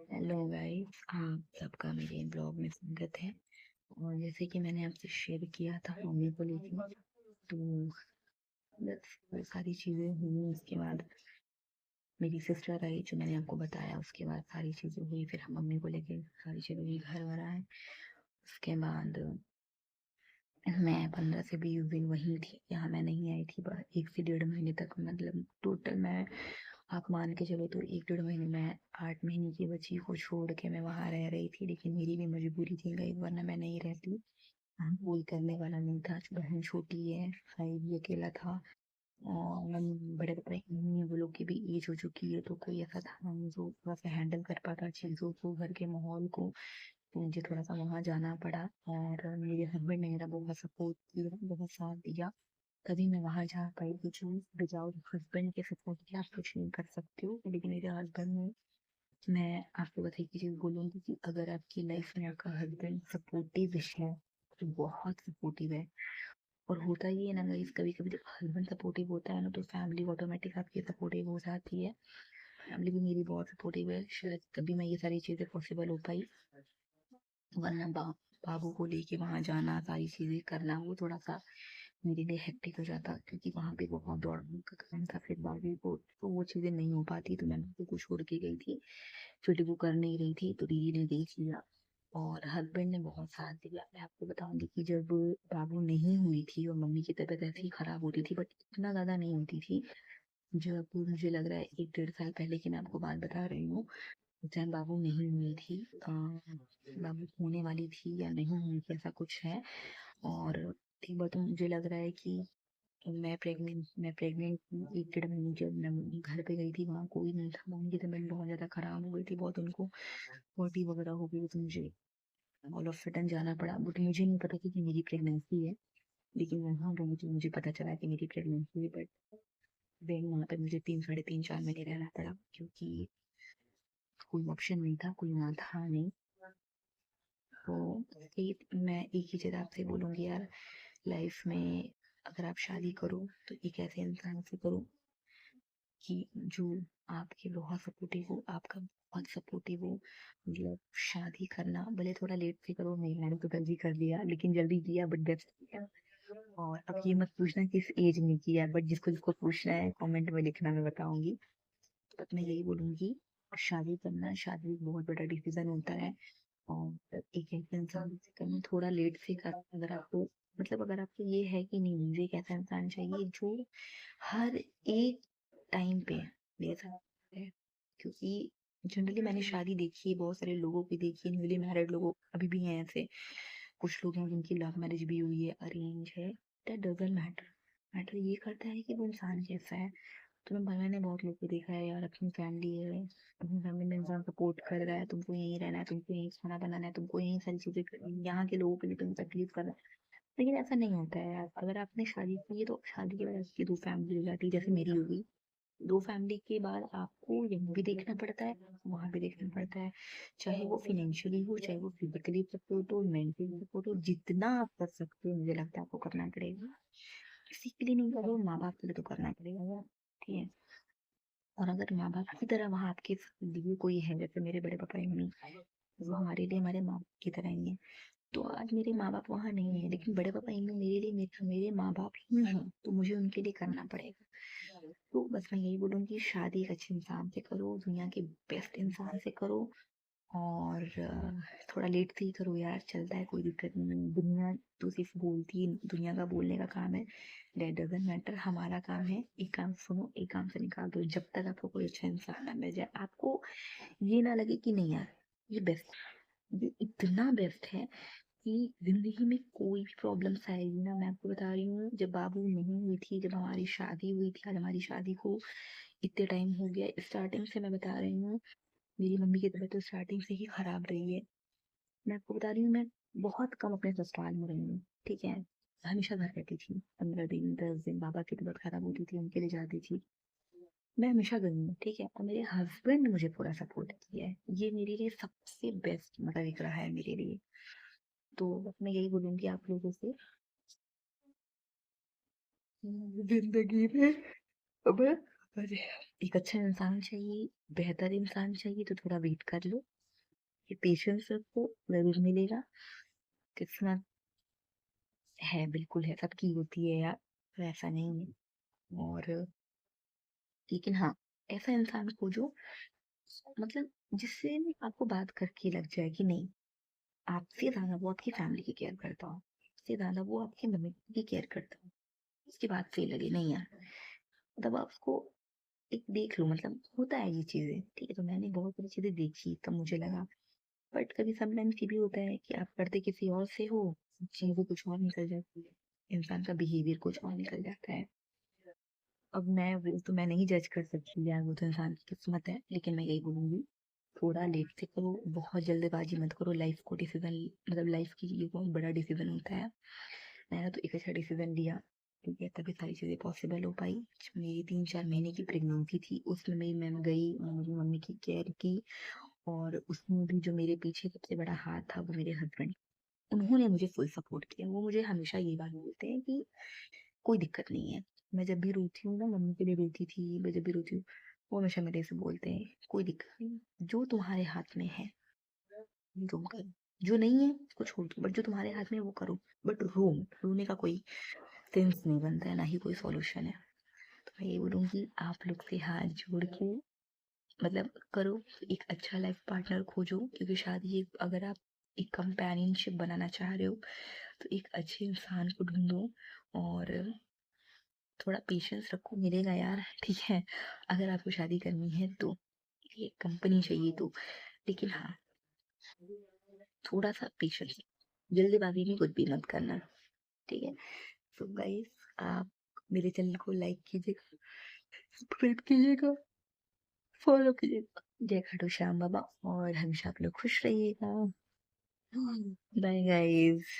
Hello guys, आप सबका मेरे ब्लॉग में स्वागत है। और जैसे कि मैंने आपसे शेयर किया था मम्मी को लेके, तो बस वो सारी चीज़ें हुई। उसके बाद मेरी सिस्टर आई, जो मैंने आपको बताया। उसके बाद सारी चीज़ें हुई, फिर हम मम्मी को लेके सारी चीज़ें हुई, घर वर आए। उसके बाद मैं 15 से 20 दिन वहीं थी, यहाँ मैं नहीं आई थी। बस 1 से 1.5 महीने तक, मतलब टोटल मैं, आप मान के चलो तो 1 डेढ़ महीने में 8 महीने की बच्ची को छोड़ के मैं वहां रह रही थी। लेकिन मेरी भी मजबूरी थी गई, वरना मैं नहीं रहती। हाँ, कोई करने वाला नहीं था। बहन छोटी है, भाई भी अकेला था। और बड़े बड़े मम्मी वो लोग की भी एज हो चुकी है, तो कोई ऐसा था नहीं जो थोड़ा सा हैंडल कर पाता चीज़ों को, घर के माहौल को। तो मुझे थोड़ा सा वहां जाना पड़ा। और मेरे हस्बैंड ने मेरा बहुत सपोर्ट किया, बहुत साथ दिया, तभी मैं वहां जा पाई। कुछ विदाउट हस्बैंड के सपोर्ट के आप कुछ नहीं कर सकते हो। लेकिन मेरे हस्बैंड ने, मैं आपको बस एक ही चीज बोलूंगी कि अगर आपकी लाइफ में आपका हस्बैंड सपोर्टिव है तो बहुत सपोर्टिव है। और होता ही है ना गाइस, कभी कभी जब हस्बैंड सपोर्टिव होता है ना, तो फैमिली ऑटोमेटिक आपकी सपोर्टिव हो जाती है। फैमिली भी मेरी बहुत सपोर्टिव है, शायद तभी मैं ये सारी चीजें पॉसिबल हो पाई। वरना बाबू को लेके वहां जाना, सारी चीजें करना, वो थोड़ा सा मेरे लिए हेक्टिक हो जाता, क्योंकि वहां पे बहुत दौड़ने का काम था। फिर बाबू को तो वो चीजें नहीं हो पाती, तो मैं बाबू को छोड़ के गई थी। फिर वो कर नहीं रही थी, तो दीदी ने देख लिया। और हस्बैंड ने बहुत साथ दिया। मैं आपको बताऊंगी कि जब बाबू नहीं हुई थी और मम्मी की तबीयत ऐसी ही खराब होती थी, बट इतना ज्यादा नहीं होती थी। जब मुझे लग रहा है 1 डेढ़ साल पहले की मैं आपको बात बता रही हूँ, उस टाइम बाबू नहीं हुई थी। बाबू होने वाली थी या नहीं हुई थी, ऐसा कुछ है। और एक बार तो मुझे लग रहा है कि मैं प्रेग्नेंट थी। 1 डेढ़ महीने जब मैं घर पे गई थी, वहाँ कोई नहीं था। मम्मी की तबीयत बहुत ज्यादा खराब हो गई थी, बहुत उनको पोटी वगैरह हो गई, तो मुझे ऑल ऑफ सडन जाना पड़ा। बट मुझे नहीं पता था कि मेरी प्रेगनेंसी है। लेकिन वहाँ गई तो मुझे पता चला कि मेरी प्रेगनेंसी है। बट देन वहाँ पे मुझे 3 साढ़े 3 4 महीने रहना पड़ा, क्योंकि कोई ऑप्शन नहीं था, कोई वहाँ था नहीं। तो मैं एक ही चीज आपसे बोलूंगी यार, लाइफ में अगर आप शादी करो तो एक ऐसे इंसान से करो कि जो आपके बहुत सपोर्टिव हो, आपका बहुत सपोर्टिव हो। मतलब शादी करना भले थोड़ा लेट से करो, नहीं मैंने तो जल्दी कर लिया, लेकिन जल्दी किया बट बेस्ट किया। और अब ये मत पूछना किस एज में किया, बट जिसको जिसको पूछना है कमेंट में लिखना, मैं बताऊंगी। बट मैं यही बोलूंगी, शादी करना, शादी एक बहुत बड़ा डिसीजन होता है। और एक ऐसे इंसान से करना, थोड़ा लेट से करना, अगर आपको, मतलब अगर आपको ये है कि नहीं, मुझे एक ऐसा इंसान चाहिए जो हर एक टाइम पे मेरे साथ है। क्योंकि जनरली मैंने शादी देखी है, बहुत सारे लोगों की देखी है, न्यूली मैरिड लोगों अभी भी हैं ऐसे। कुछ लोग हैं जिनकी लव मैरिज भी हुई है, अरेंज है। That doesn't matter. मैटर ये करता है कि वो इंसान कैसा है। तो मैंने बहुत लोग को देखा है यार, अपनी फैमिली है, अपनी फैमिली में इंसान सपोर्ट कर रहा है, तुमको यहीं रहना है, तुमको यहीं खाना बनाना है, तुमको यहीं सारी चीजें करनी है, यहाँ के लोगों के लिए तुम तकलीफ कर रहे हैं। लेकिन ऐसा नहीं होता है यार। अगर आपने शादी की है तो शादी के बाद आपकी दो फैमिली हो जाती है, जैसे मेरी होगी। दो फैमिली के बाद आपको यहाँ भी देखना पड़ता है, वहां भी देखना पड़ता है। चाहे वो फिनेंशियली हो, चाहे वो फिजिकली सपोर्ट हो, मेंटली सपोर्ट हो, जितना आप कर सकते हो मुझे लगता है आपको करना पड़ेगा। किसी के लिए नहीं करो, माँ बाप के लिए तो करना पड़ेगा यार। ठीक है। और अगर माँ बाप की तरह वहाँ आपके लिए कोई है, जैसे मेरे बड़े पापा मम्मी, वो हमारे लिए हमारे माँ बाप की तरह ही है। तो आज मेरे माँ बाप वहाँ नहीं है, लेकिन बड़े पापा मम्मी मेरे लिए मेरे माँ बाप ही हैं, तो मुझे उनके लिए करना पड़ेगा। तो बस मैं यही बोलूँगी, शादी एक अच्छे इंसान से करो, दुनिया के बेस्ट इंसान से करो। और थोड़ा लेट से ही करो यार, चलता है, कोई दिक्कत नहीं है। दुनिया तो सिर्फ बोलती है, दुनिया का बोलने का काम है। That doesn't matter. हमारा काम है, एक काम सुनो, एक काम से निकाल दो, जब तक आपको कोई अच्छा इंसान ना मिल जाए, आपको ये ना लगे कि नहीं यार, ये बेस्ट, ये इतना बेस्ट है कि जिंदगी में कोई भी प्रॉब्लम्स आएगी ना, मैं आपको बता रही हूँ, जब बाबू नहीं हुई थी, जब हमारी शादी हुई थी, आज हमारी शादी को इतने टाइम हो गया, स्टार्टिंग से मैं बता रही हूँ, मेरी मम्मी की तबीयत तो स्टार्टिंग से ही खराब रही है। मैं आपको बता रही हूँ, मैं बहुत कम अपने ससुराल में रही हूँ। ठीक है। हमेशा घर रहती थी, 15 दिन 10 दिन, बाबा की तबीयत खराब होती थी, उनके लिए जाती थी। मैं हमेशा गई हूँ, ठीक है। और मेरे हस्बैंड ने मुझे पूरा सपोर्ट किया है, ये मेरे लिए सबसे बेस्ट मतलब एक रहा है मेरे लिए। तो बस मैं यही बोलूंगी आप लोगों से, जिंदगी में अब अरे! एक अच्छा इंसान चाहिए, बेहतर इंसान चाहिए तो थोड़ा वेट कर लो, ये पेशेंस रखो, ज़रूर मिलेगा। किस्मत है, बिल्कुल है, सबकी होती है यार, तो ऐसा नहीं है। और लेकिन हाँ, ऐसा इंसान खोजो मतलब जिससे आपको बात करके लग जाए कि नहीं, आपसे ज़्यादा वो आपकी फैमिली की केयर करता हो, आपसे ज़्यादा वो आपके मम्मी-पापा की केयर करता हो। उसके बाद से लगे नहीं यार, मतलब आप उसको एक देख लो, मतलब होता है ये चीज़ें, ठीक है? तो मैंने बहुत सारी चीज़ें देखी तब मुझे लगा, बट कभी समटाइम्स ये भी होता है कि आप करते किसी और से हो, चीज़ें कुछ और निकल जाती है, इंसान का बिहेवियर कुछ और निकल जाता है। अब मैं वो तो मैं नहीं जज कर सकती यार, वो तो इंसान की किस्मत है, लेकिन मैं यही बोलूँगी, थोड़ा लेट से करो, बहुत जल्दबाजी मत करो लाइफ को डिसीज़न, मतलब लाइफ की ये बहुत बड़ा डिसीज़न होता है। मैंने तो एक अच्छा डिसीज़न लिया, ठीक है? तभी सारी चीज़ें पॉसिबल हो पाई। मेरी 3-4 महीने की प्रेगनेंसी थी, उसमें मेरी मैम गई, मेरी मम्मी की केयर की, और उसमें भी जो मेरे पीछे सबसे बड़ा हाथ था वो मेरे हस्बैंड। उन्होंने मुझे फुल सपोर्ट किया। वो मुझे हमेशा ये बात बोलते हैं कि कोई दिक्कत नहीं है। मैं जब भी रोती हूँ ना, मम्मी के लिए रोती थी, मैं जब भी रोती हूँ, वो हमेशा मेरे से बोलते हैं, "कोई दिक्कत नहीं, जो तुम्हारे हाथ में है, तुम करो। जो नहीं है, उसको छोड़ दो, बट जो तुम्हारे हाथ में है, वो करो। बट रो मत, रोने का कोई सेंस नहीं बनता है, ना ही कोई सॉल्यूशन है।" तो मैं ये बोलूँगी, आप लोग से हाथ जोड़ के मतलब करो, एक अच्छा लाइफ पार्टनर खोजो, क्योंकि शादी एक अगर आप एक कंपेनियनशिप बनाना चाह रहे हो, तो एक अच्छे इंसान को ढूँढो, और थोड़ा पेशेंस रखो, मिलेगा यार, ठीक है? अगर आपको शादी करनी है तो, ये कंपनी चाहिए तो, लेकिन हाँ, थोड़ा-सा पेशेंस, जल्दबाज़ी में कुछ भी मत करना, ठीक है? सो गाइस, आप मेरे चैनल को लाइक कीजिएगा, सब्सक्राइब कीजिएगा, फॉलो कीजिएगा। जय खाटू श्याम बाबा, और हमेशा आप लोग खुश रहिएगा। Bye guys.